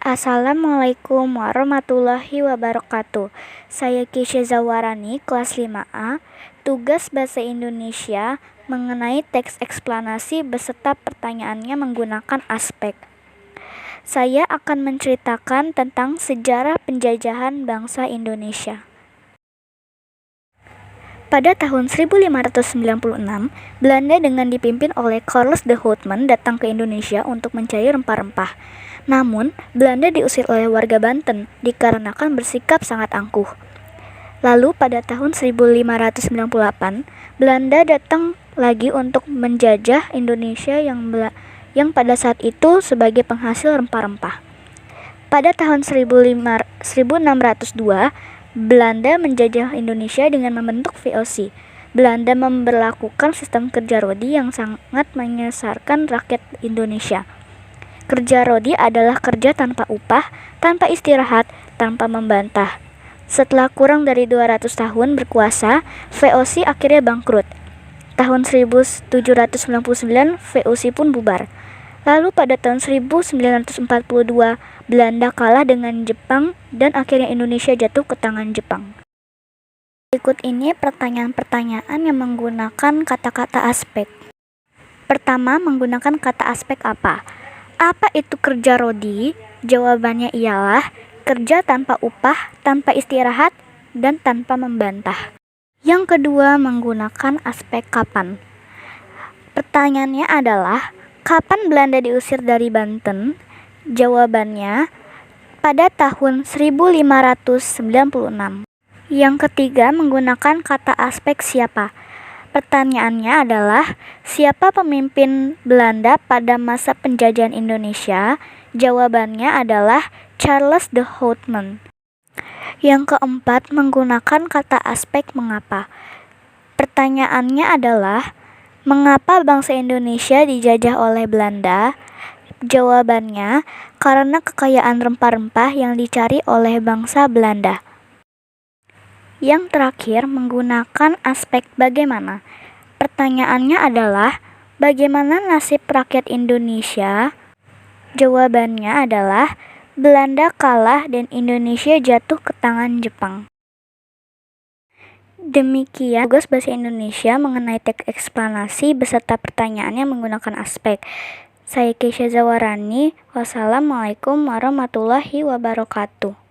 Assalamualaikum warahmatullahi wabarakatuh. Saya Kisha Zawarani, kelas 5A. Tugas Bahasa Indonesia mengenai teks eksplanasi beserta pertanyaannya menggunakan aspek. Saya akan menceritakan tentang sejarah penjajahan bangsa Indonesia. Pada tahun 1596, Belanda dengan dipimpin oleh Carlos de Houtman datang ke Indonesia untuk mencari rempah-rempah. Namun, Belanda diusir oleh warga Banten dikarenakan bersikap sangat angkuh. Lalu pada tahun 1598, Belanda datang lagi untuk menjajah Indonesia yang pada saat itu sebagai penghasil rempah-rempah. Pada tahun 1602, Belanda menjajah Indonesia dengan membentuk VOC. Belanda memberlakukan sistem kerja rodi yang sangat menyasarkan rakyat Indonesia. Kerja rodi adalah kerja tanpa upah, tanpa istirahat, tanpa membantah. Setelah kurang dari 200 tahun berkuasa, VOC akhirnya bangkrut. Tahun 1799, VOC pun bubar. Lalu pada tahun 1942, Belanda kalah dengan Jepang dan akhirnya Indonesia jatuh ke tangan Jepang. Berikut ini pertanyaan-pertanyaan yang menggunakan kata-kata aspek. Pertama, menggunakan kata aspek apa? Apa itu kerja rodi? Jawabannya ialah kerja tanpa upah, tanpa istirahat, dan tanpa membantah. Yang kedua, menggunakan aspek kapan. Pertanyaannya adalah, kapan Belanda diusir dari Banten? Jawabannya, pada tahun 1596. Yang ketiga, menggunakan kata aspek siapa. Pertanyaannya adalah, siapa pemimpin Belanda pada masa penjajahan Indonesia? Jawabannya adalah Charles de Houtman. Yang keempat, menggunakan kata aspek mengapa. Pertanyaannya adalah, mengapa bangsa Indonesia dijajah oleh Belanda? Jawabannya, karena kekayaan rempah-rempah yang dicari oleh bangsa Belanda. Yang terakhir, menggunakan aspek bagaimana. Pertanyaannya adalah, bagaimana nasib rakyat Indonesia? Jawabannya adalah, Belanda kalah dan Indonesia jatuh ke tangan Jepang. Demikian tugas Bahasa Indonesia mengenai teks eksplanasi beserta pertanyaannya menggunakan aspek. Saya Kisha Zawarani. Wassalamualaikum warahmatullahi wabarakatuh.